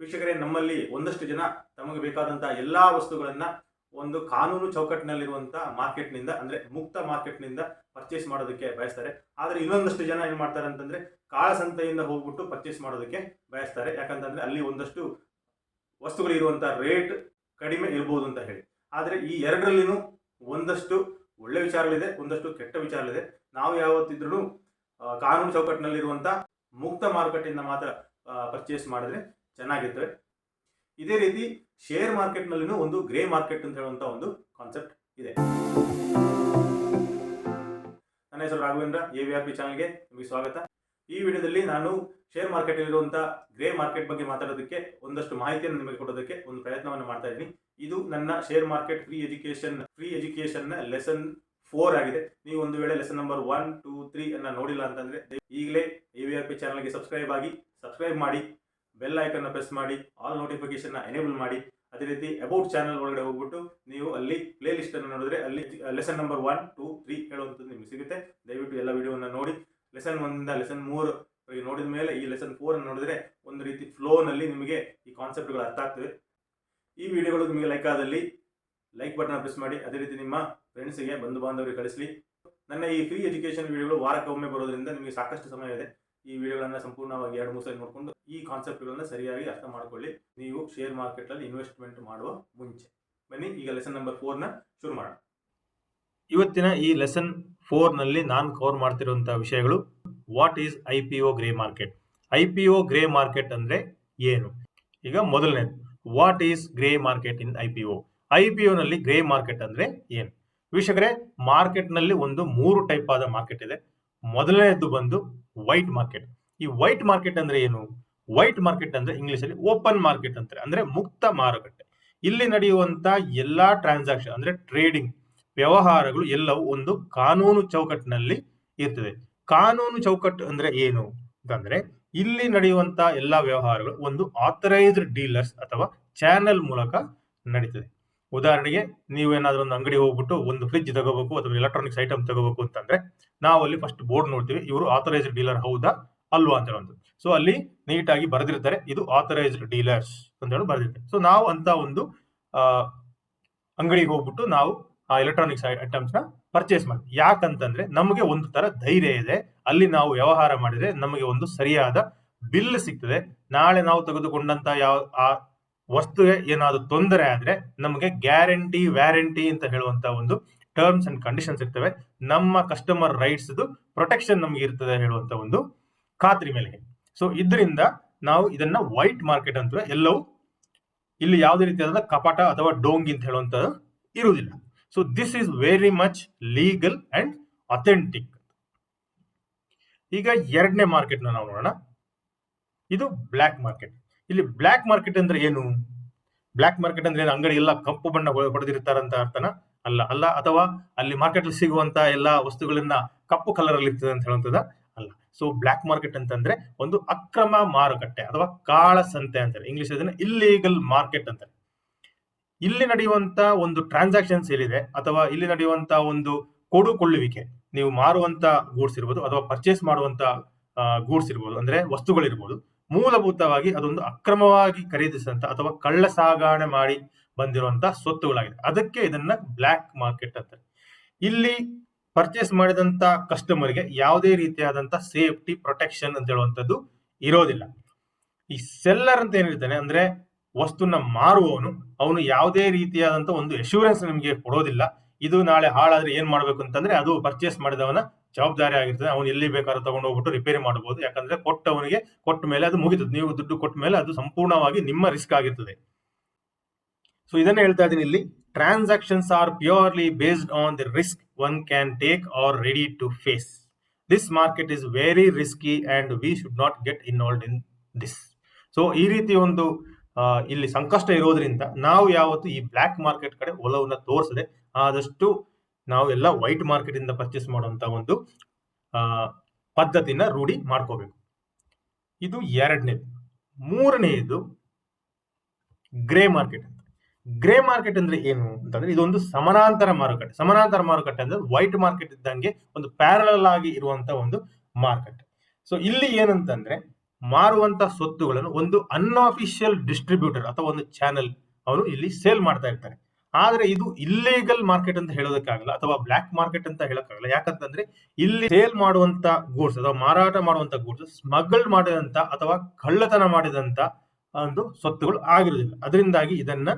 ವೀಕ್ಷಕರೇ, ನಮ್ಮಲ್ಲಿ ಒಂದಷ್ಟು ಜನ ತಮಗೆ ಬೇಕಾದಂತಹ ಎಲ್ಲಾ ವಸ್ತುಗಳನ್ನ ಒಂದು ಕಾನೂನು ಚೌಕಟ್ಟಿನಲ್ಲಿರುವಂತಹ ಮಾರ್ಕೆಟ್ನಿಂದ ಅಂದ್ರೆ ಮುಕ್ತ ಮಾರ್ಕೆಟ್ನಿಂದ ಪರ್ಚೇಸ್ ಮಾಡೋದಕ್ಕೆ ಬಯಸ್ತಾರೆ. ಆದ್ರೆ ಇನ್ನೊಂದಷ್ಟು ಜನ ಏನ್ ಮಾಡ್ತಾರೆ ಅಂತಂದ್ರೆ ಕಾಳಸಂತೆಯಿಂದ ಹೋಗ್ಬಿಟ್ಟು ಪರ್ಚೇಸ್ ಮಾಡೋದಕ್ಕೆ ಬಯಸ್ತಾರೆ. ಯಾಕಂತಂದ್ರೆ ಅಲ್ಲಿ ಒಂದಷ್ಟು ವಸ್ತುಗಳಿರುವಂತಹ ರೇಟ್ ಕಡಿಮೆ ಇರಬಹುದು ಅಂತ ಹೇಳಿ. ಆದ್ರೆ ಈ ಎರಡರಲ್ಲಿನೂ ಒಂದಷ್ಟು ಒಳ್ಳೆ ವಿಚಾರಗಳಿದೆ, ಒಂದಷ್ಟು ಕೆಟ್ಟ ವಿಚಾರಗಳಿದೆ. ನಾವು ಯಾವತ್ತಿದ್ರೂ ಕಾನೂನು ಚೌಕಟ್ಟಿನಲ್ಲಿರುವಂತಹ ಮುಕ್ತ ಮಾರುಕಟ್ಟೆಯಿಂದ ಮಾತ್ರ ಪರ್ಚೇಸ್ ಮಾಡಿದ್ರೆ ಚೆನ್ನಾಗಿರ್ತವೆ. ಇದೇ ರೀತಿ ಶೇರ್ ಮಾರ್ಕೆಟ್ ನಲ್ಲಿನೂ ಒಂದು ಗ್ರೇ ಮಾರ್ಕೆಟ್ ಅಂತ ಹೇಳುವಂತ ಒಂದು ಕಾನ್ಸೆಪ್ಟ್ ಇದೆ. ನನ್ನ ಹೆಸರು ರಾಘವೇಂದ್ರ, AVRP ಚಾನಲ್ಗೆ ನಿಮಗೆ ಸ್ವಾಗತ. ಈ ವಿಡಿಯೋದಲ್ಲಿ ನಾನು ಶೇರ್ ಮಾರ್ಕೆಟ್ ಇರುವಂತಹ ಗ್ರೇ ಮಾರ್ಕೆಟ್ ಬಗ್ಗೆ ಮಾತಾಡೋದಕ್ಕೆ, ಒಂದಷ್ಟು ಮಾಹಿತಿಯನ್ನು ನಿಮಗೆ ಕೊಡೋದಕ್ಕೆ ಒಂದು ಪ್ರಯತ್ನವನ್ನು ಮಾಡ್ತಾ ಇದ್ದೀನಿ. ಇದು ನನ್ನ ಶೇರ್ ಮಾರ್ಕೆಟ್ ಫ್ರೀ ಎಜುಕೇಶನ್ ನ ಲೆಸನ್ 4 ಆಗಿದೆ. ನೀವು ಒಂದು ವೇಳೆ ಲೆಸನ್ ನಂಬರ್ 1, 2, 3 ಅನ್ನ ನೋಡಿಲ್ಲ ಅಂತಂದ್ರೆ ಈಗಲೇ AVRP ಚಾನಲ್ಗೆ ಸಬ್ಸ್ಕ್ರೈಬ್ ಮಾಡಿ, ಬೆಲ್ ಐಕನ್ ಪ್ರೆಸ್ ಮಾಡಿ, ಆಲ್ ನೋಟಿಫಿಕೇಶನ್ ಎನೇಬಲ್ ಮಾಡಿ. ಅದೇ ರೀತಿ ಅಬೌಟ್ ಚಾನಲ್ ಒಳಗಡೆ ಹೋಗ್ಬಿಟ್ಟು ನೀವು ಅಲ್ಲಿ ಪ್ಲೇ ಲಿಸ್ಟ್ ಅನ್ನು ನೋಡಿದ್ರೆ ಅಲ್ಲಿ ಲೆಸನ್ ನಂಬರ್ 1, 2, 3 ಹೇಳುವಂಥದ್ದು ನಿಮಗೆ ಸಿಗುತ್ತೆ. ದಯವಿಟ್ಟು ಎಲ್ಲ ವಿಡಿಯೋನ ನೋಡಿ. ಲೆಸನ್ 1 ಇಂದ ಲೆಸನ್ 3 ನೋಡಿದ ಮೇಲೆ ಈ ಲೆಸನ್ 4 ಅನ್ನು ನೋಡಿದ್ರೆ ಒಂದು ರೀತಿ ಫ್ಲೋ ನಲ್ಲಿ ನಿಮಗೆ ಈ ಕಾನ್ಸೆಪ್ಟ್ಗಳು ಅರ್ಥ ಆಗ್ತವೆ. ಈ ವಿಡಿಯೋಗಳು ನಿಮಗೆ ಲೈಕ್ ಆದಲ್ಲಿ ಲೈಕ್ ಬಟನ್ ಪ್ರೆಸ್ ಮಾಡಿ. ಅದೇ ರೀತಿ ನಿಮ್ಮ ಫ್ರೆಂಡ್ಸ್ಗೆ, ಬಂಧು ಬಾಂಧವರಿಗೆ ಕಳಿಸಲಿ. ನನ್ನ ಈ ಫ್ರೀ ಎಜುಕೇಶನ್ ವಿಡಿಯೋಗಳು ವಾರಕ್ಕೆ ಒಮ್ಮೆ ಬರೋದ್ರಿಂದ ನಿಮಗೆ ಸಾಕಷ್ಟು ಸಮಯ ಇದೆ. ಈ ವಿಡಿಯೋಗಳನ್ನ ಸಂಪೂರ್ಣವಾಗಿ 2-3 ಸಲ ನೋಡಿಕೊಂಡು ಈ ಕಾನ್ಸೆಪ್ಟ್ಗಳನ್ನ ಸರಿಯಾಗಿ ಅರ್ಥ ಮಾಡ್ಕೊಳ್ಳಿ, ನೀವು ಶೇರ್ ಮಾರ್ಕೆಟ್ ಅಲ್ಲಿ ಇನ್ವೆಸ್ಟ್ಮೆಂಟ್ ಮಾಡುವ ಮುಂಚೆ. ಬನ್ನಿ ಈಗ ಲೆಸನ್ ನಂಬರ್ 4 ನ ಶುರು ಮಾಡೋಣ. ಇವತ್ತಿನ ಈ ಲೆಸನ್ 4 ನಲ್ಲಿ ನಾನು ಕವರ್ ಮಾಡ್ತಿರುವಂತಹ ವಿಷಯಗಳು: what is IPO grey market. IPO grey market ಅಂದ್ರೆ ಏನು? ಈಗ ಮೊದಲನೇದು, what is grey market in IPO ನಲ್ಲಿ ಗ್ರೇ ಮಾರ್ಕೆಟ್ ಅಂದ್ರೆ ಏನು? ವೀಕ್ಷಕರೇ, ಮಾರ್ಕೆಟ್ ನಲ್ಲಿ ಒಂದು 3 ಟೈಪ್ ಆದ ಮಾರ್ಕೆಟ್ ಇದೆ. ಮೊದಲನೇದು ಬಂದು ವೈಟ್ ಮಾರ್ಕೆಟ್. ಈ ವೈಟ್ ಮಾರ್ಕೆಟ್ ಅಂದ್ರೆ ಏನು? ವೈಟ್ ಮಾರ್ಕೆಟ್ ಅಂದ್ರೆ ಇಂಗ್ಲಿಷ್ ಅಲ್ಲಿ ಓಪನ್ ಮಾರ್ಕೆಟ್ ಅಂತಾರೆ, ಅಂದ್ರೆ ಮುಕ್ತ ಮಾರುಕಟ್ಟೆ. ಇಲ್ಲಿ ನಡೆಯುವಂತ ಎಲ್ಲಾ ಟ್ರಾನ್ಸಾಕ್ಷನ್ ಅಂದ್ರೆ ಟ್ರೇಡಿಂಗ್ ವ್ಯವಹಾರಗಳು ಎಲ್ಲವೂ ಒಂದು ಕಾನೂನು ಚೌಕಟ್ಟಿನಲ್ಲಿ ಇರ್ತದೆ. ಕಾನೂನು ಚೌಕಟ್ಟು ಅಂದ್ರೆ ಏನು ಅಂತಂದ್ರೆ ಇಲ್ಲಿ ನಡೆಯುವಂತ ಎಲ್ಲಾ ವ್ಯವಹಾರಗಳು ಒಂದು ಆಥರೈಸ್ಡ್ ಡೀಲರ್ಸ್ ಅಥವಾ ಚಾನೆಲ್ ಮೂಲಕ ನಡೀತದೆ. ಉದಾಹರಣೆಗೆ, ನೀವೇನಾದ್ರೂ ಒಂದು ಅಂಗಡಿ ಹೋಗ್ಬಿಟ್ಟು ಒಂದು ಫ್ರಿಡ್ಜ್ ತಗೋಬೇಕು ಅಥವಾ ಎಲೆಕ್ಟ್ರಾನಿಕ್ಸ್ ಐಟಮ್ ತಗೋಬೇಕು ಅಂತಂದ್ರೆ ನಾವು ಅಲ್ಲಿ ಫಸ್ಟ್ ಬೋರ್ಡ್ ನೋಡ್ತೀವಿ, ಇವರು ಆಥರೈಸ್ಡ್ ಡೀಲರ್ ಹೌದಾ ಅಲ್ವಾ ಅಂತ ಹೇಳುವಂಥದ್ದು. ಸೊ ಅಲ್ಲಿ ನೀಟಾಗಿ ಬರೆದಿರ್ತಾರೆ, ಇದು ಆಥರೈಸ್ಡ್ ಡೀಲರ್ಸ್ ಅಂತ ಹೇಳಿ ಬರೆದಿರ್ತಾರೆ. ಸೊ ನಾವು ಅಂತ ಒಂದು ಅಂಗಡಿಗೆ ಹೋಗ್ಬಿಟ್ಟು ನಾವು ಆ ಎಲೆಕ್ಟ್ರಾನಿಕ್ಸ್ ಐಟಮ್ಸ್ ನ ಪರ್ಚೇಸ್ ಮಾಡ್ತೀವಿ. ಯಾಕಂತಂದ್ರೆ ನಮಗೆ ಒಂದು ತರ ಧೈರ್ಯ ಇದೆ, ಅಲ್ಲಿ ನಾವು ವ್ಯವಹಾರ ಮಾಡಿದ್ರೆ ನಮಗೆ ಒಂದು ಸರಿಯಾದ ಬಿಲ್ ಸಿಗ್ತದೆ. ನಾಳೆ ನಾವು ತೆಗೆದುಕೊಂಡಂತ ಆ ವಸ್ತುಗೆ ಏನಾದ್ರು ತೊಂದರೆ ಆದ್ರೆ ನಮಗೆ ಗ್ಯಾರಂಟಿ, ವ್ಯಾರಂಟಿ ಅಂತ ಹೇಳುವಂತ ಒಂದು ಟರ್ಮ್ಸ್ ಅಂಡ್ ಕಂಡೀಷನ್ಸ್ ಇರ್ತವೆ. ನಮ್ಮ ಕಸ್ಟಮರ್ ರೈಟ್ಸ್ ಪ್ರೊಟೆಕ್ಷನ್ ನಮ್ಗೆ ಇರ್ತದೆ ಹೇಳುವಂತ ಒಂದು ಖಾತ್ರಿ ಮೇಲೆ. ಸೊ ಇದರಿಂದ ನಾವು ಇದನ್ನ ವೈಟ್ ಮಾರ್ಕೆಟ್ ಅಂತ ಎಲ್ಲವೂ ಇಲ್ಲಿ ಯಾವುದೇ ರೀತಿಯಾದ ಕಪಟ ಅಥವಾ ಡೋಂಗಿ ಅಂತ ಹೇಳುವಂತ ಇರುವುದಿಲ್ಲ. So this is very much legal and authentic. ಈಗ ಎರಡನೇ ಮಾರ್ಕೆಟ್ ನಾವು ನೋಡೋಣ. ಇದು ಬ್ಲ್ಯಾಕ್ ಮಾರ್ಕೆಟ್. ಇಲ್ಲಿ ಬ್ಲ್ಯಾಕ್ ಮಾರ್ಕೆಟ್ ಅಂದ್ರೆ ಏನು? ಬ್ಲ್ಯಾಕ್ ಮಾರ್ಕೆಟ್ ಅಂದ್ರೆ ಅಂಗಡಿ ಎಲ್ಲ ಕಪ್ಪು ಬಣ್ಣ ಹೊಡೆದಿರ್ತಾರಂತ ಅರ್ಥನ ಅಲ್ಲ, ಅಥವಾ ಅಲ್ಲಿ ಮಾರ್ಕೆಟ್ ಅಲ್ಲಿ ಸಿಗುವಂತ ಎಲ್ಲಾ ವಸ್ತುಗಳನ್ನ ಕಪ್ಪು ಕಲರ್ ಅಲ್ಲಿ ಇರ್ತದೆ ಅಂತ ಹೇಳುವಂತದ ಅಲ್ಲ. ಸೊ ಬ್ಲ್ಯಾಕ್ ಮಾರ್ಕೆಟ್ ಅಂತಂದ್ರೆ ಒಂದು ಅಕ್ರಮ ಮಾರುಕಟ್ಟೆ ಅಥವಾ ಕಾಳಸಂತೆ ಅಂತಾರೆ. ಇಂಗ್ಲಿಷ್ ಅದನ್ನ ಇಲ್ಲೀಗಲ್ ಮಾರ್ಕೆಟ್ ಅಂತಾರೆ. ಇಲ್ಲಿ ನಡೆಯುವಂತ ಒಂದು ಟ್ರಾನ್ಸಾಕ್ಷನ್ಸ್ ಏನಿದೆ ಅಥವಾ ಇಲ್ಲಿ ನಡೆಯುವಂತ ಒಂದು ಕೊಡುಕೊಳ್ಳುವಿಕೆ, ನೀವು ಮಾರುವಂತ ಗೂಡ್ಸ್ ಇರ್ಬೋದು ಅಥವಾ ಪರ್ಚೇಸ್ ಮಾಡುವಂತ ಗೂಡ್ಸ್ ಇರ್ಬೋದು, ಅಂದ್ರೆ ವಸ್ತುಗಳಿರ್ಬೋದು, ಮೂಲಭೂತವಾಗಿ ಅದೊಂದು ಅಕ್ರಮವಾಗಿ ಖರೀದಿಸಿದಂತ ಅಥವಾ ಕಳ್ಳ ಸಾಗಣೆ ಮಾಡಿ ಬಂದಿರುವಂತಹ ಸ್ವತ್ತುಗಳಾಗಿದೆ. ಅದಕ್ಕೆ ಇದನ್ನ ಬ್ಲ್ಯಾಕ್ ಮಾರ್ಕೆಟ್ ಅಂತಾರೆ. ಇಲ್ಲಿ ಪರ್ಚೇಸ್ ಮಾಡಿದಂತ ಕಸ್ಟಮರ್ಗೆ ಯಾವುದೇ ರೀತಿಯಾದಂತ ಸೇಫ್ಟಿ, ಪ್ರೊಟೆಕ್ಷನ್ ಅಂತ ಹೇಳುವಂತದ್ದು ಇರೋದಿಲ್ಲ. ಈ ಸೆಲ್ಲರ್ ಅಂತ ಏನಿರ್ತಾನೆ ಅಂದ್ರೆ ವಸ್ತುನ ಮಾರುವವನು, ಅವನು ಯಾವುದೇ ರೀತಿಯಾದಂತ ಒಂದು ಅಶ್ಯೂರೆನ್ಸ್ ನಿಮಗೆ ಕೊಡೋದಿಲ್ಲ. ಇದು ನಾಳೆ ಹಾಳಾದ್ರೆ ಏನ್ ಮಾಡ್ಬೇಕು ಅಂತಂದ್ರೆ ಅದು ಪರ್ಚೇಸ್ ಮಾಡಿದವನ ಜವಾಬ್ದಾರಿ ಆಗಿರ್ತದೆ. ಅವನು ಎಲ್ಲಿ ಬೇಕಾದ್ರೂ ತಗೊಂಡು ಹೋಗ್ಬಿಟ್ಟು ರಿಪೇರಿ ಮಾಡಬಹುದು. ಯಾಕಂದ್ರೆ ಕೊಟ್ಟವನಿಗೆ ಕೊಟ್ಟ ಮೇಲೆ ಅದು ಮುಗಿತದೆ. ನೀವು ದುಡ್ಡು ಕೊಟ್ಟ ಮೇಲೆ ಅದು ಸಂಪೂರ್ಣವಾಗಿ ನಿಮ್ಮ ರಿಸ್ಕ್ ಆಗಿರ್ತದೆ. ಸೊ ಇದನ್ನ ಹೇಳ್ತಾ ಇದೀನಿ ಇಲ್ಲಿ. Transactions are purely based on the risk one can take or ready to face. This market is very risky and we should not get involved in this. So ಈ ರೀತಿ ಒಂದು ಇಲ್ಲಿ ಸಂಕಷ್ಟ ಇರೋದ್ರಿಂದ ನಾವು ಯಾವತ್ತು ಈ ಬ್ಲ್ಯಾಕ್ ಮಾರ್ಕೆಟ್ ಕಡೆ ಒಲವನ್ನ ತೋರಿಸದೆ ಆದಷ್ಟು ನಾವೆಲ್ಲ ವೈಟ್ ಮಾರ್ಕೆಟ್ ಇಂದ ಪರ್ಚೇಸ್ ಮಾಡುವಂತ ಒಂದು ಪದ್ಧತಿನ ರೂಢಿ ಮಾಡ್ಕೋಬೇಕು. ಇದು ಎರಡನೇದು. ಮೂರನೆಯದು ಗ್ರೇ ಮಾರ್ಕೆಟ್ ಅಂತ. ಗ್ರೇ ಮಾರ್ಕೆಟ್ ಅಂದ್ರೆ ಏನು ಅಂತಂದ್ರೆ ಇದೊಂದು ಸಮಾನಾಂತರ ಮಾರುಕಟ್ಟೆ. ಸಮಾನಾಂತರ ಮಾರುಕಟ್ಟೆ ಅಂದ್ರೆ ವೈಟ್ ಮಾರ್ಕೆಟ್ ಇದ್ದಂಗೆ ಒಂದು ಪ್ಯಾರಲಲ್ ಆಗಿ ಇರುವಂತ ಒಂದು ಮಾರ್ಕೆಟ್. ಸೊ ಇಲ್ಲಿ ಏನಂತಂದ್ರೆ ಮಾರುವಂತ ಸ್ವತ್ತುಗಳನ್ನು ಒಂದು ಅನ್ಅಫಿಷಿಯಲ್ ಡಿಸ್ಟ್ರಿಬ್ಯೂಟರ್ ಅಥವಾ ಒಂದು ಚಾನೆಲ್ ಅವರು ಇಲ್ಲಿ ಸೇಲ್ ಮಾಡ್ತಾ ಇರ್ತಾರೆ. ಆದ್ರೆ ಇದು ಇಲ್ಲಿಗಲ್ ಮಾರ್ಕೆಟ್ ಅಂತ ಹೇಳೋದಕ್ಕಾಗಲ್ಲ ಅಥವಾ ಬ್ಲಾಕ್ ಮಾರ್ಕೆಟ್ ಅಂತ ಹೇಳಕ್ಕಾಗಲ್ಲ. ಯಾಕಂತಂದ್ರೆ ಇಲ್ಲಿ ಸೇಲ್ ಮಾಡುವಂತ ಗೂಡ್ಸ್ ಅಥವಾ ಮಾರಾಟ ಮಾಡುವಂತ ಗೂಡ್ಸ್ ಸ್ಮಗಲ್ ಮಾಡಿದಂತ ಅಥವಾ ಕಳ್ಳತನ ಮಾಡಿದಂತ ಒಂದು ಸ್ವತ್ತುಗಳು ಆಗಿರುವುದಿಲ್ಲ. ಅದರಿಂದಾಗಿ ಇದನ್ನ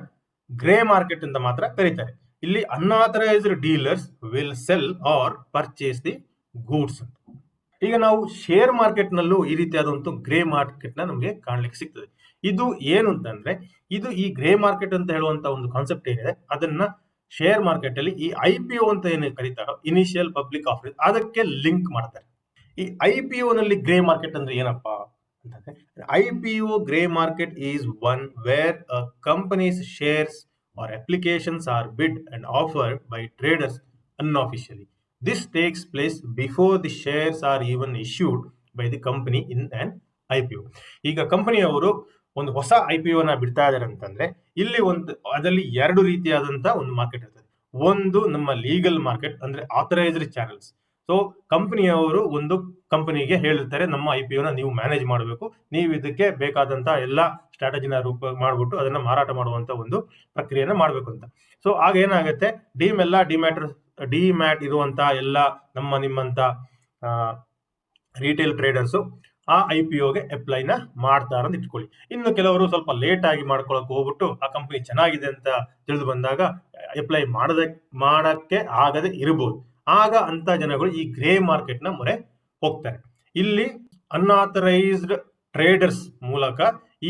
ಗ್ರೇ ಮಾರ್ಕೆಟ್ ಅಂತ ಮಾತ್ರ ಕರೀತಾರೆ. ಇಲ್ಲಿ unauthorized dealers will sell or purchase the goods ಅಂತ. ಈಗ ನಾವು ಶೇರ್ ಮಾರ್ಕೆಟ್ ನಲ್ಲೂ ಈ ರೀತಿಯಾದಂತ ಗ್ರೇ ಮಾರ್ಕೆಟ್ ನ ನಮಗೆ ಕಾಣ್ಲಿಕ್ಕೆ ಸಿಗ್ತದೆ. ಇದು ಏನು ಅಂತಂದ್ರೆ, ಇದು ಈ ಗ್ರೇ ಮಾರ್ಕೆಟ್ ಅಂತ ಹೇಳುವಂತ ಒಂದು ಕಾನ್ಸೆಪ್ಟ್ ಏನಿದೆ ಅದನ್ನ ಶೇರ್ ಮಾರ್ಕೆಟ್ ಅಲ್ಲಿ ಈ IPO ಅಂತ ಏನು ಕರೀತಾರೋ, ಇನಿಷಿಯಲ್ ಪಬ್ಲಿಕ್ ಆಫರ್, ಅದಕ್ಕೆ ಲಿಂಕ್ ಮಾಡ್ತಾರೆ. ಈ IPO ನಲ್ಲಿ ಗ್ರೇ ಮಾರ್ಕೆಟ್ ಅಂದ್ರೆ ಏನಪ್ಪಾ ಅಂತಂದ್ರೆ, IPO grey market is one where a companies shares are applications are bid and offered by traders unofficially. This takes place before the shares are even issued by the company in an IPO. ಈಗ ಕಂಪನಿಯವರು ಒಂದು ಹೊಸ IPO ನ ಬಿಡ್ತಾ ಇದ್ದಾರೆ ಅಂತಂದ್ರೆ ಇಲ್ಲಿ ಅದರಲ್ಲಿ ಎರಡು ರೀತಿಯಾದಂತ ಒಂದು ಮಾರ್ಕೆಟ್ ಇರ್ತದೆ. ಒಂದು ನಮ್ಮ ಲೀಗಲ್ ಮಾರ್ಕೆಟ್ ಅಂದ್ರೆ ಆಥರೈಸ್ಡ್ ಚಾನೆಲ್ಸ್. ಸೊ ಕಂಪನಿಯವರು ಒಂದು ಕಂಪನಿಗೆ ಹೇಳಿರ್ತಾರೆ, ನಮ್ಮ IPO ನ ನೀವು ಮ್ಯಾನೇಜ್ ಮಾಡಬೇಕು, ನೀವು ಇದಕ್ಕೆ ಬೇಕಾದಂತ ಎಲ್ಲಾ ಸ್ಟ್ರಾಟಜಿನ ರೂಪ ಮಾಡ್ಬಿಟ್ಟು ಅದನ್ನ ಮಾರಾಟ ಮಾಡುವಂತ ಒಂದು ಪ್ರಕ್ರಿಯೆನ ಮಾಡ್ಬೇಕು ಅಂತ. ಸೊ ಆಗ ಏನಾಗುತ್ತೆ, ಡಿಮ್ಯಾಟ್ ಇರುವಂತಹ ಎಲ್ಲ ನಿಮ್ಮಂತ ರಿಟೇಲ್ ಟ್ರೇಡರ್ಸ್ ಆ IPOಗೆ ಅಪ್ಲೈನ ಮಾಡ್ತಾರ ಅಂತ ಇಟ್ಕೊಳ್ಳಿ. ಇನ್ನು ಕೆಲವರು ಸ್ವಲ್ಪ ಲೇಟ್ ಆಗಿ ಮಾಡ್ಕೊಳಕ್ ಹೋಗ್ಬಿಟ್ಟು ಆ ಕಂಪನಿ ಚೆನ್ನಾಗಿದೆ ಅಂತ ತಿಳಿದು ಬಂದಾಗ ಅಪ್ಲೈ ಮಾಡಕ್ಕೆ ಆಗದೆ ಇರಬಹುದು. ಆಗ ಅಂತ ಜನಗಳು ಈ ಗ್ರೇ ಮಾರ್ಕೆಟ್ ನ ಮೊರೆ ಹೋಗ್ತಾರೆ. ಇಲ್ಲಿ ಅನ್ಆಥರೈಸ್ಡ್ ಟ್ರೇಡರ್ಸ್ ಮೂಲಕ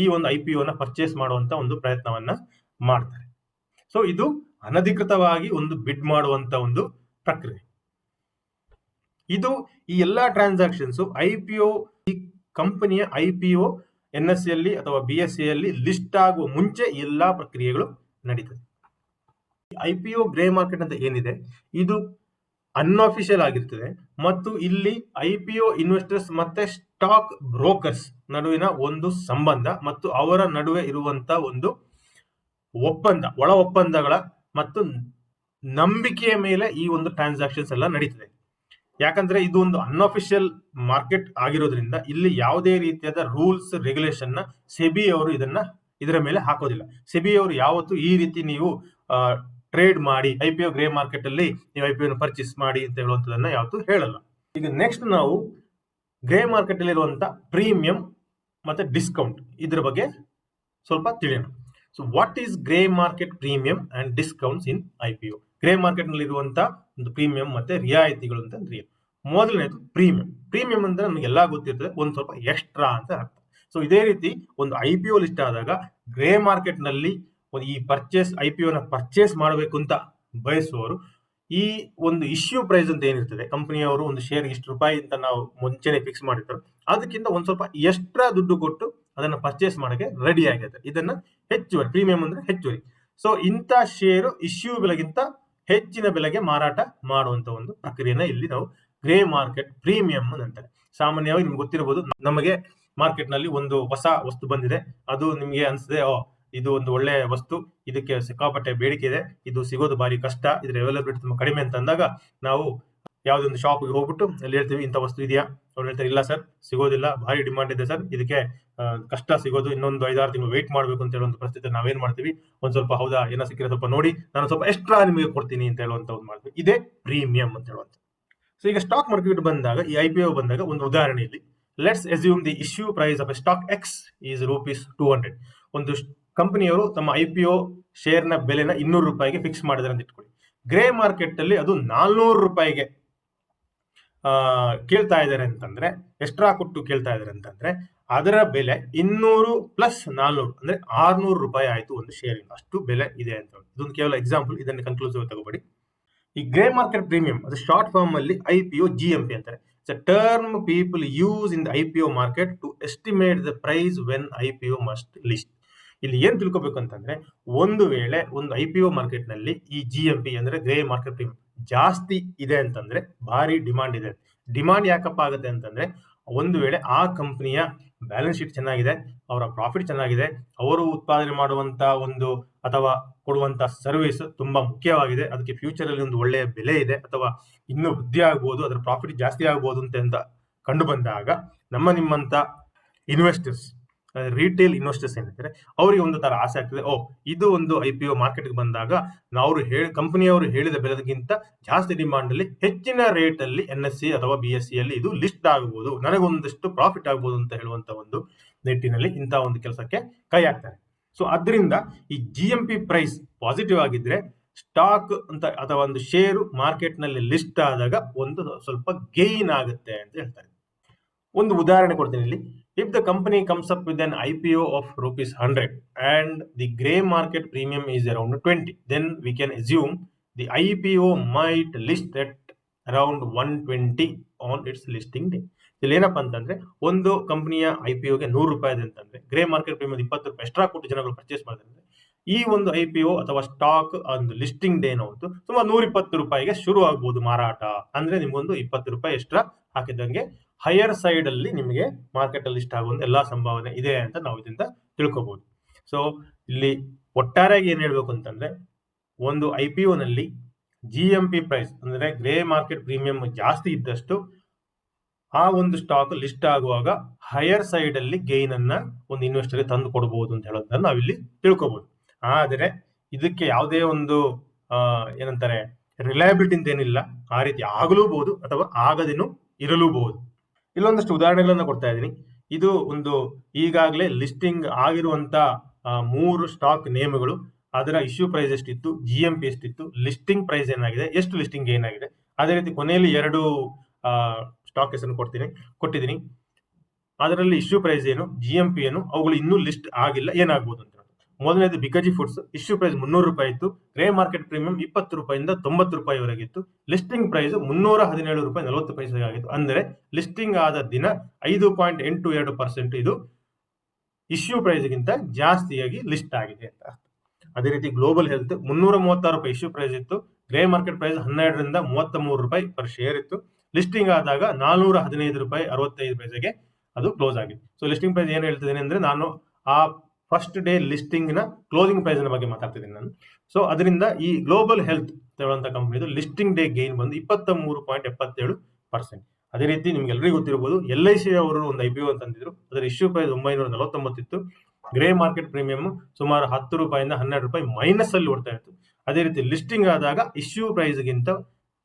ಈ ಒಂದು IPO ನ ಪರ್ಚೇಸ್ ಮಾಡುವಂತ ಒಂದು ಪ್ರಯತ್ನವನ್ನ ಮಾಡ್ತಾರೆ. ಸೊ ಇದು ಅನಧಿಕೃತವಾಗಿ ಒಂದು ಬಿಡ್ ಮಾಡುವಂತ ಒಂದು ಪ್ರಕ್ರಿಯೆ. ಇದು ಈ ಎಲ್ಲಾ ಟ್ರಾನ್ಸಾಕ್ಷನ್ಸ್ IPO, ಈ ಕಂಪನಿಯ IPO NSE ಅಲ್ಲಿ ಅಥವಾ BSE ಅಲ್ಲಿ ಲಿಸ್ಟ್ ಆಗುವ ಮುಂಚೆ ಎಲ್ಲಾ ಪ್ರಕ್ರಿಯೆಗಳು ನಡೀತದೆ. IPO ಗ್ರೇ ಮಾರ್ಕೆಟ್ ಅಂತ ಏನಿದೆ ಇದು ಅನ್ಅಫಿಷಿಯಲ್ ಆಗಿರ್ತದೆ ಮತ್ತು ಇಲ್ಲಿ IPO ಇನ್ವೆಸ್ಟರ್ಸ್ ಮತ್ತೆ ಸ್ಟಾಕ್ ಬ್ರೋಕರ್ಸ್ ನಡುವಿನ ಒಂದು ಸಂಬಂಧ ಮತ್ತು ಅವರ ನಡುವೆ ಇರುವಂತ ಒಂದು ಒಪ್ಪಂದ, ಒಳ ಒಪ್ಪಂದಗಳ ಮತ್ತು ನಂಬಿಕೆಯ ಮೇಲೆ ಈ ಒಂದು ಟ್ರಾನ್ಸಾಕ್ಷನ್ಸ್ ಎಲ್ಲ ನಡೀತದೆ. ಯಾಕಂದ್ರೆ ಇದು ಒಂದು ಅನ್ಅಫಿಷಿಯಲ್ ಮಾರ್ಕೆಟ್ ಆಗಿರೋದ್ರಿಂದ ಇಲ್ಲಿ ಯಾವುದೇ ರೀತಿಯಾದ ರೂಲ್ಸ್ ರೆಗ್ಯುಲೇಷನ್ ನ ಸೆಬಿ ಅವರು ಇದರ ಮೇಲೆ ಹಾಕೋದಿಲ್ಲ. ಸೆಬಿ ಅವರು ಯಾವತ್ತು ಈ ರೀತಿ ನೀವು ಟ್ರೇಡ್ ಮಾಡಿ IPO ಗ್ರೇ ಮಾರ್ಕೆಟ್ ಅಲ್ಲಿ ನೀವು IPO ಪರ್ಚೇಸ್ ಮಾಡಿ ಅಂತ ಹೇಳುವಂತದನ್ನ ಯಾವತ್ತೂ ಹೇಳಲ್ಲ. ಈಗ ನೆಕ್ಸ್ಟ್ ನಾವು ಗ್ರೇ ಮಾರ್ಕೆಟ್ ಅಲ್ಲಿ ಇರುವಂತ ಪ್ರೀಮಿಯಂ ಮತ್ತೆ ಡಿಸ್ಕೌಂಟ್ ಇದ್ರ ಬಗ್ಗೆ ಸ್ವಲ್ಪ ತಿಳಿಯೋಣ. So what is grey market premium and discounts in IPO? Grey market ನಲ್ಲಿ ಇರುವಂತ ಒಂದು ಪ್ರೀಮಿಯಂ ಮತ್ತೆ ರಿಯಾಯಿತಿಗಳು ಅಂತಂದ್ರೆ ಏನು? ಮೊದಲನೇದು ಪ್ರೀಮಿಯಂ ಅಂದ್ರೆ ನಮಗೆಲ್ಲ ಗೊತ್ತಿರ್ತದೆ, ಒಂದು ಸ್ವಲ್ಪ ಎಕ್ಸ್ಟ್ರಾ ಅಂತ ಅರ್ಥ. ಸೊ ಇದೇ ರೀತಿ ಒಂದು IPO ಲಿಸ್ಟ್ ಆದಾಗ ಗ್ರೇ ಮಾರ್ಕೆಟ್ ನಲ್ಲಿ ಈ IPO ನ ಪರ್ಚೇಸ್ ಮಾಡಬೇಕು ಅಂತ ಬಯಸುವವರು ಈ ಒಂದು ಇಶ್ಯೂ ಪ್ರೈಸ್ ಅಂತ ಏನಿರ್ತದೆ, ಕಂಪನಿಯವರು ಒಂದು ಶೇರ್ ಇಷ್ಟು ರೂಪಾಯಿ ಅಂತ ನಾವು ಮುಂಚೆನೆ ಫಿಕ್ಸ್ ಮಾಡಿರ್ತಾರೆ, ಅದಕ್ಕಿಂತ ಒಂದ್ ಸ್ವಲ್ಪ ಎಕ್ಸ್ಟ್ರಾ ದುಡ್ಡು ಕೊಟ್ಟು ಅದನ್ನ ಪರ್ಚೇಸ್ ಮಾಡಕ್ಕೆ ರೆಡಿ ಆಗಿದೆ. ಇದನ್ನ ಹೆಚ್ಚುವರಿ ಪ್ರೀಮಿಯಂ ಅಂದ್ರೆ ಹೆಚ್ಚುವರಿ. ಸೊ ಇಂಥ ಶೇರು ಇಶ್ಯೂ ಬೆಲೆಗಿಂತ ಹೆಚ್ಚಿನ ಬೆಲೆಗೆ ಮಾರಾಟ ಮಾಡುವಂತ ಒಂದು ಪ್ರಕ್ರಿಯೆನ ಇಲ್ಲಿ ನಾವು ಗ್ರೇ ಮಾರ್ಕೆಟ್ ಪ್ರೀಮಿಯಂ ಅಂತಾರೆ. ಸಾಮಾನ್ಯವಾಗಿ ನಿಮ್ಗೆ ಗೊತ್ತಿರಬಹುದು, ನಮಗೆ ಮಾರ್ಕೆಟ್ ನಲ್ಲಿ ಒಂದು ಹೊಸ ವಸ್ತು ಬಂದಿದೆ, ಅದು ನಿಮ್ಗೆ ಅನ್ಸಿದೆ ಇದು ಒಂದು ಒಳ್ಳೆ ವಸ್ತು, ಇದಕ್ಕೆ ಸಿಕ್ಕಾಪಟ್ಟೆ ಬೇಡಿಕೆ ಇದೆ, ಇದು ಸಿಗೋದು ಭಾರಿ ಕಷ್ಟ, ಇದ್ರ ಅವೈಲಬಿಲಿಟಿ ತುಂಬಾ ಕಡಿಮೆ ಅಂತ ಅಂದಾಗ ನಾವು ಯಾವ್ದೊಂದು ಶಾಪ್ಗೆ ಹೋಗ್ಬಿಟ್ಟು ಅಲ್ಲಿ ಹೇಳ್ತೀವಿ ಇಂಥ ವಸ್ತು ಇದೆಯಾ, ಅವ್ರು ಹೇಳ್ತಾರೆ ಇಲ್ಲ ಸರ್ ಸಿಗೋದಿಲ್ಲ, ಭಾರಿ ಡಿಮಾಂಡ್ ಇದೆ ಸರ್, ಇದಕ್ಕೆ ಕಷ್ಟ ಸಿಗೋದು, ಇನ್ನೊಂದು 5-6 ತಿಂಗಳು ವೇಟ್ ಮಾಡ್ಬೇಕು ಅಂತ ಹೇಳುವಂತ ಪರಿಸ್ಥಿತಿ ನಾವೇನ್ ಮಾಡ್ತೀವಿ, ಒಂದ್ ಸ್ವಲ್ಪ ಹೌದಾ ಏನೋ ಸಿಕ್ಕಿದ್ರೆ ಸ್ವಲ್ಪ ನೋಡಿ ನಾನು ಸ್ವಲ್ಪ ಎಕ್ಸ್ಟ್ರಾ ನಿಮಗೆ ಕೊಡ್ತೀನಿ ಅಂತ ಹೇಳುವಂತ ಒಂದು ಮಾಡ್ತೀವಿ. ಇದೇ ಪ್ರೀಮಿಯಂ ಅಂತ ಹೇಳುವಂತ. ಸೊ ಈಗ ಸ್ಟಾಕ್ ಮಾರ್ಕೆಟ್ ಬಂದಾಗ, ಈ IPO ಬಂದಾಗ ಒಂದು ಉದಾಹರಣೆ ಇಲ್ಲಿ, let's assume the issue price of a stock X is ₹200. ಒಂದು ಕಂಪನಿಯವರು ತಮ್ಮ IPO ಶೇರ್ ನ ಬೆಲೆನ ₹200 ಫಿಕ್ಸ್ ಮಾಡಿದ್ರೆ ಅಂತ ಇಟ್ಕೊಳ್ಳಿ. ಗ್ರೇ ಮಾರ್ಕೆಟ್ ಅಲ್ಲಿ ಅದು ₹400 ಕೇಳ್ತಾ ಇದ್ದಾರೆ ಅಂತಂದ್ರೆ, ಎಕ್ಸ್ಟ್ರಾ ಕೊಟ್ಟು ಕೇಳ್ತಾ ಇದ್ದಾರೆ ಅಂತಂದ್ರೆ ಅದರ ಬೆಲೆ 200 + 400 ಅಂದ್ರೆ ₹600 ಆಯ್ತು ಒಂದು ಶೇರ್. ಅಷ್ಟು ಬೆಲೆ ಇದೆ ಅಂತ. ಇದೊಂದು ಕೇವಲ ಎಕ್ಸಾಂಪಲ್, ಇದನ್ನು ಕನ್ಕ್ಲೂಸಿವ್ ತಗೋಬೇಡಿ. ಈ ಗ್ರೇ ಮಾರ್ಕೆಟ್ ಪ್ರೀಮಿಯಂ ಅದು ಶಾರ್ಟ್ ಫಾರ್ಮ್ ಅಲ್ಲಿ IPO GMP ಅಂತಾರೆ. It's a term people use in the IPO market to estimate the price when IPO must list. ಇಲ್ಲಿ ಏನ್ ತಿಳ್ಕೊಬೇಕು ಅಂತಂದ್ರೆ, ಒಂದು ವೇಳೆ ಒಂದು IPO ಮಾರ್ಕೆಟ್ ನಲ್ಲಿ ಈ GMP ಅಂದ್ರೆ ಗ್ರೇ ಮಾರ್ಕೆಟ್ ಪ್ರೀಮಿಯಂ ಜಾಸ್ತಿ ಇದೆ ಅಂತಂದ್ರೆ ಭಾರಿ ಡಿಮಾಂಡ್ ಇದೆ. ಡಿಮಾಂಡ್ ಯಾಕಪ್ಪ ಆಗುತ್ತೆ ಅಂತಂದ್ರೆ, ಒಂದು ವೇಳೆ ಆ ಕಂಪನಿಯ ಬ್ಯಾಲೆನ್ಸ್ ಶೀಟ್ ಚೆನ್ನಾಗಿದೆ, ಅವರ ಪ್ರಾಫಿಟ್ ಚೆನ್ನಾಗಿದೆ, ಅವರು ಉತ್ಪಾದನೆ ಮಾಡುವಂತ ಒಂದು ಅಥವಾ ಕೊಡುವಂತ ಸರ್ವಿಸ್ ತುಂಬಾ ಮುಖ್ಯವಾಗಿದೆ, ಅದಕ್ಕೆ ಫ್ಯೂಚರ್ ಅಲ್ಲಿ ಒಂದು ಒಳ್ಳೆಯ ಬೆಲೆ ಇದೆ ಅಥವಾ ಇನ್ನೂ ವೃದ್ಧಿ ಆಗ್ಬಹುದು, ಅದರ ಪ್ರಾಫಿಟ್ ಜಾಸ್ತಿ ಆಗ್ಬಹುದು ಅಂತ ಕಂಡು ಬಂದಾಗ ನಿಮ್ಮಂತ ಇನ್ವೆಸ್ಟರ್ಸ್, ರಿಟೇಲ್ ಇನ್ವೆಸ್ಟರ್ಸ್ ಏನಿದ್ದಾರೆ ಅವರಿಗೆ ಒಂದು ತರ ಆಸೆ ಆಗ್ತದೆ, ಇದು ಒಂದು IPO ಮಾರ್ಕೆಟ್ಗೆ ಬಂದಾಗ ನಾವು ಕಂಪನಿಯವರು ಹೇಳಿದ ಬೆಲೆಗಿಂತ ಜಾಸ್ತಿ ಡಿಮಾಂಡ್ ಅಲ್ಲಿ ಹೆಚ್ಚಿನ ರೇಟ್ ಅಲ್ಲಿ NSE ಅಥವಾ BSE ಅಲ್ಲಿ ಇದು ಲಿಸ್ಟ್ ಆಗಬಹುದು, ನನಗೊಂದಷ್ಟು ಪ್ರಾಫಿಟ್ ಆಗಬಹುದು ಅಂತ ಹೇಳುವಂತ ಒಂದು ನಿಟ್ಟಿನಲ್ಲಿ ಇಂತಹ ಒಂದು ಕೆಲಸಕ್ಕೆ ಕೈ ಹಾಕ್ತಾರೆ. ಸೊ ಅದರಿಂದ ಈ GMP ಪ್ರೈಸ್ ಪಾಸಿಟಿವ್ ಆಗಿದ್ರೆ ಸ್ಟಾಕ್ ಅಂತ ಅಥವಾ ಒಂದು ಶೇರು ಮಾರ್ಕೆಟ್ ನಲ್ಲಿ ಲಿಸ್ಟ್ ಆದಾಗ ಒಂದು ಸ್ವಲ್ಪ ಗೇನ್ ಆಗುತ್ತೆ ಅಂತ ಹೇಳ್ತಾರೆ. ಒಂದು ಉದಾಹರಣೆ ಕೊಡ್ತೀನಿ ಇಲ್ಲಿ. If the company comes up with an IPO of ₹100 and the grey market premium is around 20, then we can assume the IPO might list at around 120 on its listing day. ಇಲ್ಲಿ ಏನಪ್ಪ ಅಂತಂದ್ರೆ, ಒಂದು ಕಂಪನಿಯ IPOಗೆ ₹100 ಅಂತಂದ್ರೆ ಗ್ರೇ ಮಾರ್ಕೆಟ್ ಪ್ರೀಮಿಯಂ ₹20 ಎಕ್ಸ್ಟ್ರಾ ಕೊಟ್ಟು ಜನಗಳು purchase ಮಾಡಿದ್ರೆ ಈ ಒಂದು IPO ಅಥವಾ ಸ್ಟಾಕ್ ಒಂದು ಲಿಸ್ಟಿಂಗ್ ಡೇ ನೋಡ್ತು ಸುಮಾರು ₹120 ಶುರು ಆಗ್ಬಹುದು ಮಾರಾಟ. ಅಂದ್ರೆ ನಿಮ್ಗೊಂದು ₹20 ಎಕ್ಸ್ಟ್ರಾ ಹಾಕಿದಂಗೆ ಹೈಯರ್ ಸೈಡ್ ಅಲ್ಲಿ ನಿಮಗೆ ಮಾರ್ಕೆಟ್ ಅಲ್ಲಿ ಲಿಸ್ಟ್ ಆಗುವಂತ ಎಲ್ಲಾ ಸಂಭಾವನೆ ಇದೆ ಅಂತ ನಾವು ಇದರಿಂದ ತಿಳ್ಕೋಬಹುದು. ಸೊ ಇಲ್ಲಿ ಒಟ್ಟಾರೆಯಾಗಿ ಏನ್ ಹೇಳ್ಬೇಕು ಅಂತಂದ್ರೆ, ಒಂದು IPO ನಲ್ಲಿ GMP ಪ್ರೈಸ್ ಅಂದ್ರೆ ಗ್ರೇ ಮಾರ್ಕೆಟ್ ಪ್ರೀಮಿಯಂ ಜಾಸ್ತಿ ಇದ್ದಷ್ಟು ಆ ಒಂದು ಸ್ಟಾಕ್ ಲಿಸ್ಟ್ ಆಗುವಾಗ ಹೈಯರ್ ಸೈಡ್ ಅಲ್ಲಿ ಗೈನ್ ಅನ್ನ ಒಂದು ಇನ್ವೆಸ್ಟರ್ ತಂದು ಕೊಡಬಹುದು ಅಂತ ಹೇಳೋದನ್ನ ನಾವಿಲ್ಲಿ ತಿಳ್ಕೋಬಹುದು. ಆದರೆ ಇದಕ್ಕೆ ಯಾವುದೇ ಒಂದು ಏನಂತಾರೆ ರಿಲಯಬಿಲಿಟಿ ಅಂತ ಏನಿಲ್ಲ, ಆ ರೀತಿ ಆಗಲೂಬಹುದು ಅಥವಾ ಆಗದೇನು ಇರಲೂಬಹುದು. ಇಲ್ಲೊಂದಷ್ಟು ಉದಾಹರಣೆಗಳನ್ನ ಕೊಡ್ತಾ ಇದ್ದೀನಿ. ಇದು ಒಂದು ಈಗಾಗಲೇ ಲಿಸ್ಟಿಂಗ್ ಆಗಿರುವಂತ 3 ಸ್ಟಾಕ್ ನೇಮ್ಗಳು, ಅದರ ಇಶ್ಯೂ ಪ್ರೈಸ್ ಎಷ್ಟಿತ್ತು, GMP ಎಷ್ಟಿತ್ತು, ಲಿಸ್ಟಿಂಗ್ ಪ್ರೈಸ್ ಏನಾಗಿದೆ, ಎಷ್ಟು ಲಿಸ್ಟಿಂಗ್ ಏನಾಗಿದೆ, ಅದೇ ರೀತಿ ಕೊನೆಯಲ್ಲಿ 2 ಸ್ಟಾಕ್ ಹೆಸರು ಕೊಟ್ಟಿದ್ದೀನಿ. ಅದರಲ್ಲಿ ಇಶ್ಯೂ ಪ್ರೈಸ್ ಏನು, GMP ಏನು, ಅವುಗಳು ಇನ್ನೂ ಲಿಸ್ಟ್ ಆಗಿಲ್ಲ, ಏನಾಗಬಹುದು ಅಂತ. ಮೊದಲನೇದು ಬಿಕಾಜಿ ಫುಡ್ಸ್, ಇಶ್ಯೂ ಪ್ರೈಸ್ ₹300 ಇತ್ತು, ಗ್ರೇ ಮಾರ್ಕೆಟ್ ಪ್ರೀಮಿಯಂ ₹20 ಇಂದ ₹90 ವರೆಗಿತ್ತು, ಲಿಸ್ಟಿಂಗ್ ಪ್ರೈಸ್ ₹317.40 ಆಗಿತ್ತು. ಅಂದರೆ ಲಿಸ್ಟಿಂಗ್ ಆದ ದಿನ 5.82% ಇದು ಇಶ್ಯೂ ಪ್ರೈಸ್ ಗಿಂತ ಜಾಸ್ತಿಯಾಗಿ ಲಿಸ್ಟ್ ಆಗಿದೆ ಅಂತ. ಅದೇ ರೀತಿ ಗ್ಲೋಬಲ್ ಹೆಲ್ತ್ ₹336 ಇಶ್ಯೂ ಪ್ರೈಸ್ ಇತ್ತು, ಗ್ರೇ ಮಾರ್ಕೆಟ್ ಪ್ರೈಸ್ ₹12 ರಿಂದ ₹33 ಪರ್ ಶೇರ್ ಇತ್ತು, ಲಿಸ್ಟಿಂಗ್ ಆದಾಗ ₹415.65 ಅದು ಕ್ಲೋಸ್ ಆಗಿದೆ. ಸೊ ಲಿಸ್ಟಿಂಗ್ ಪ್ರೈಸ್ ಏನು ಹೇಳ್ತಿದ್ದೇನೆ ಅಂದ್ರೆ, ನಾನು ಆ ಫಸ್ಟ್ ಡೇ ಲಿಸ್ಟಿಂಗ್ ನ ಕ್ಲೋಸಿಂಗ್ ಪ್ರೈಸ್ ಬಗ್ಗೆ ಮಾತಾಡ್ತಿದ್ದೀನಿ ನಾನು. ಸೊ ಅದರಿಂದ ಈ ಗ್ಲೋಬಲ್ ಹೆಲ್ತ್ ಹೇಳುವಂತ ಕಂಪನಿದು ಲಿಸ್ಟಿಂಗ್ ಡೇ ಗೈನ್ ಬಂದು 23.77%. ಅದೇ ರೀತಿ ನಿಮ್ಗೆ ಎಲ್ಲರಿಗೂ ಗೊತ್ತಿರಬಹುದು, LIC ಅವರು ಒಂದು IPO ಅಂತಂದಿದ್ರು, ಅದರ ಇಶ್ಯೂ ಪ್ರೈಸ್ 949 ಇತ್ತು, ಗ್ರೇ ಮಾರ್ಕೆಟ್ ಪ್ರೀಮಿಯಂ ಸುಮಾರು ₹10 ಇಂದ ₹12 ಮೈನಸ್ ಅಲ್ಲಿ ಓಡ್ತಾ ಇತ್ತು. ಅದೇ ರೀತಿ ಲಿಸ್ಟಿಂಗ್ ಆದಾಗ ಇಶ್ಯೂ ಪ್ರೈಸ್ ಗಿಂತ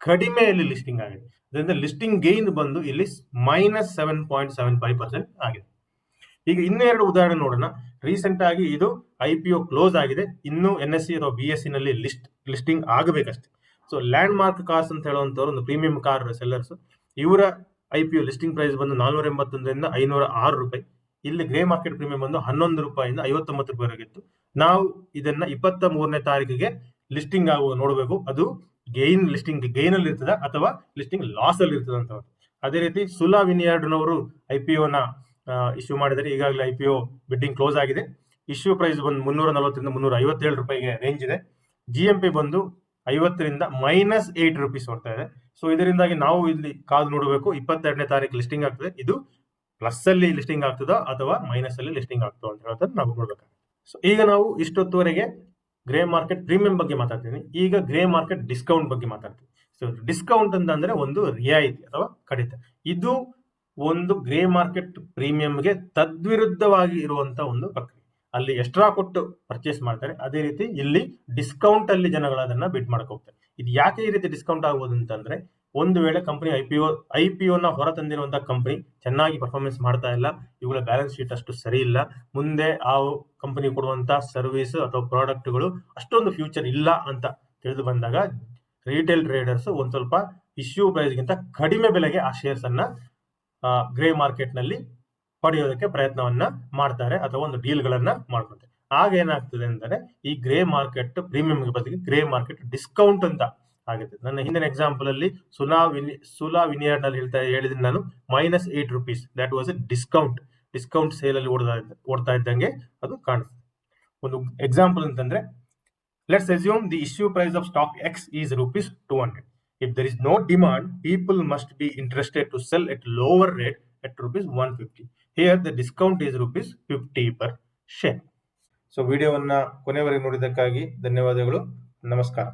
ಕಡಿಮೆಯಲ್ಲಿ ಲಿಸ್ಟಿಂಗ್ ಆಗಿದೆ. ಅದರಿಂದ ಲಿಸ್ಟಿಂಗ್ ಗೈನ್ ಬಂದು ಇಲ್ಲಿ -7.75% ಆಗಿದೆ. ಈಗ ಇನ್ನೆರಡು ಉದಾಹರಣೆ ನೋಡೋಣ. ರೀಸೆಂಟ್ ಆಗಿ ಇದು IPO ಕ್ಲೋಸ್ ಆಗಿದೆ, ಇನ್ನು NSE ಅಥವಾ BSE ನಲ್ಲಿ ಲಿಸ್ಟಿಂಗ್ ಆಗಬೇಕಷ್ಟೇ. ಸೊ ಲ್ಯಾಂಡ್ ಮಾರ್ಕ್ ಕಾರ್ಸ್ ಅಂತ ಹೇಳುವಂತವ್ರು ಒಂದು ಪ್ರೀಮಿಯಂ ಕಾರ್ ಸೆಲ್ಲರ್ಸ್, ಇವರ IPO ಲಿಸ್ಟಿಂಗ್ ಪ್ರೈಸ್ ಬಂದು ₹481 ರಿಂದ ₹506. ಇಲ್ಲಿ ಗ್ರೇ ಮಾರ್ಕೆಟ್ ಪ್ರೀಮಿಯಂ ಬಂದು ₹11 ಇಂದ ₹59 ವರೆಗಿತ್ತು. ನಾವು ಇದನ್ನ 23ನೇ ತಾರೀಕಿಗೆ ಲಿಸ್ಟಿಂಗ್ ಆಗುವ ನೋಡಬೇಕು, ಅದು ಲಿಸ್ಟಿಂಗ್ ಗೈನ್ ಅಲ್ಲಿ ಇರ್ತದ ಅಥವಾ ಲಿಸ್ಟಿಂಗ್ ಲಾಸ್ ಅಲ್ಲಿ ಇರ್ತದ ಅಂತ. ಅದೇ ರೀತಿ ಸುಲಾ ವಿನಿಯಾರ್ಡ್ನವರು IPO ನ ಇಶ್ಯೂ ಮಾಡಿದರೆ, ಈಗಾಗಲೇ IPO ಬಿಡ್ಡಿಂಗ್ ಕ್ಲೋಸ್ ಆಗಿದೆ. ಇಶ್ಯೂ ಪ್ರೈಸ್ ಬಂದು ₹340 ರಿಂದ ₹357 ರೇಂಜ್ ಇದೆ. GMP ಬಂದು 50 ರಿಂದ -8 ಬರ್ತಾ ಇದೆ. ಸೊ ಇದರಿಂದಾಗಿ ನಾವು ಇಲ್ಲಿ ಕಾದು ನೋಡಬೇಕು, 22ನೇ ತಾರೀಕು ಲಿಸ್ಟಿಂಗ್ ಆಗ್ತದೆ, ಇದು ಪ್ಲಸ್ ಅಲ್ಲಿ ಲಿಸ್ಟಿಂಗ್ ಆಗ್ತದಾ ಅಥವಾ ಮೈನಸ್ ಅಲ್ಲಿ ಲಿಸ್ಟಿಂಗ್ ಆಗ್ತದೋ ಅಂತ ಹೇಳೋದನ್ನ ನಾವು ನೋಡ್ಬೇಕಾಗುತ್ತೆ. ಸೊ ಈಗ ನಾವು ಇಷ್ಟೊತ್ತುವರೆಗೆ ಗ್ರೇ ಮಾರ್ಕೆಟ್ ಪ್ರೀಮಿಯಂ ಬಗ್ಗೆ ಮಾತಾಡ್ತೀನಿ. ಈಗ ಗ್ರೇ ಮಾರ್ಕೆಟ್ ಡಿಸ್ಕೌಂಟ್ ಬಗ್ಗೆ ಮಾತಾಡ್ತೀನಿ. ಸೊ ಡಿಸ್ಕೌಂಟ್ ಅಂತಂದ್ರೆ ಒಂದು ರಿಯಾಯಿತಿ ಅಥವಾ ಕಡಿತ. ಇದು ಒಂದು ಗ್ರೇ ಮಾರ್ಕೆಟ್ ಪ್ರೀಮಿಯಂಗೆ ತದ್ವಿರುದ್ಧವಾಗಿ ಇರುವಂತ ಒಂದು ಪ್ರಕ್ರಿಯೆ. ಅಲ್ಲಿ ಎಕ್ಸ್ಟ್ರಾ ಕೊಟ್ಟು ಪರ್ಚೇಸ್ ಮಾಡ್ತಾರೆ, ಅದೇ ರೀತಿ ಇಲ್ಲಿ ಡಿಸ್ಕೌಂಟ್ ಅಲ್ಲಿ ಜನಗಳು ಅದನ್ನ ಬಿಡ್ ಮಾಡಕ್ ಹೋಗ್ತಾರೆ. ಇದು ಯಾಕೆ ಈ ರೀತಿ ಡಿಸ್ಕೌಂಟ್ ಆಗುವುದು ಅಂತಂದ್ರೆ, ಒಂದು ವೇಳೆ ಕಂಪನಿ IPO ನ ಹೊರ ತಂದಿರುವಂತಹ ಕಂಪನಿ ಚೆನ್ನಾಗಿ ಪರ್ಫಾರ್ಮೆನ್ಸ್ ಮಾಡ್ತಾ ಇಲ್ಲ, ಇವುಗಳ ಬ್ಯಾಲೆನ್ಸ್ ಶೀಟ್ ಅಷ್ಟು ಸರಿ ಇಲ್ಲ, ಮುಂದೆ ಆ ಕಂಪನಿ ಕೊಡುವಂತಹ ಸರ್ವಿಸ್ ಅಥವಾ ಪ್ರಾಡಕ್ಟ್ಗಳು ಅಷ್ಟೊಂದು ಫ್ಯೂಚರ್ ಇಲ್ಲ ಅಂತ ತಿಳಿದು ಬಂದಾಗ ರಿಟೇಲ್ ಟ್ರೇಡರ್ಸ್ ಒಂದ್ ಸ್ವಲ್ಪ ಇಶ್ಯೂ ಪ್ರೈಸ್ ಗಿಂತ ಕಡಿಮೆ ಬೆಲೆಗೆ ಆ ಶೇರ್ಸ್ ಅನ್ನ ಗ್ರೇ ಮಾರ್ಕೆಟ್ ನಲ್ಲಿ ಪಡೆಯೋದಕ್ಕೆ ಪ್ರಯತ್ನವನ್ನ ಮಾಡ್ತಾರೆ ಅಥವಾ ಒಂದು ಡೀಲ್ ಗಳನ್ನ ಮಾಡ್ಕೊತಾರೆ. ಆಗ ಏನಾಗ್ತದೆ ಅಂದರೆ, ಈ ಗ್ರೇ ಮಾರ್ಕೆಟ್ ಪ್ರೀಮಿಯಂ ಬದಲಿಗೆ ಗ್ರೇ ಮಾರ್ಕೆಟ್ ಡಿಸ್ಕೌಂಟ್ ಅಂತ ಆಗುತ್ತೆ. ನನ್ನ ಹಿಂದಿನ ಎಕ್ಸಾಂಪಲ್ ಅಲ್ಲಿ ಸುಲಾ ವಿನಿಯಾರ್ಡ್ ನಲ್ಲಿ ಹೇಳಿದ್ದೀನಿ ನಾನು, -8 that was a discount sale ಅಲ್ಲಿ ಓಡ್ತಾ ಇದ್ದಂಗೆ ಅದು ಕಾಣಿಸ್ತದೆ. ಒಂದು ಎಕ್ಸಾಂಪಲ್ ಅಂತಂದ್ರೆ, let's assume the issue price of stock X is ₹200. If there is no demand, people must be interested to sell at lower rate at ₹150. Here the discount is ₹50 per share. So ವಿಡಿಯೋವನ್ನ ಕೊನೆವರೆಗೆ ನೋಡಿದ್ದಕ್ಕಾಗಿ ಧನ್ಯವಾದಗಳು. ನಮಸ್ಕಾರ.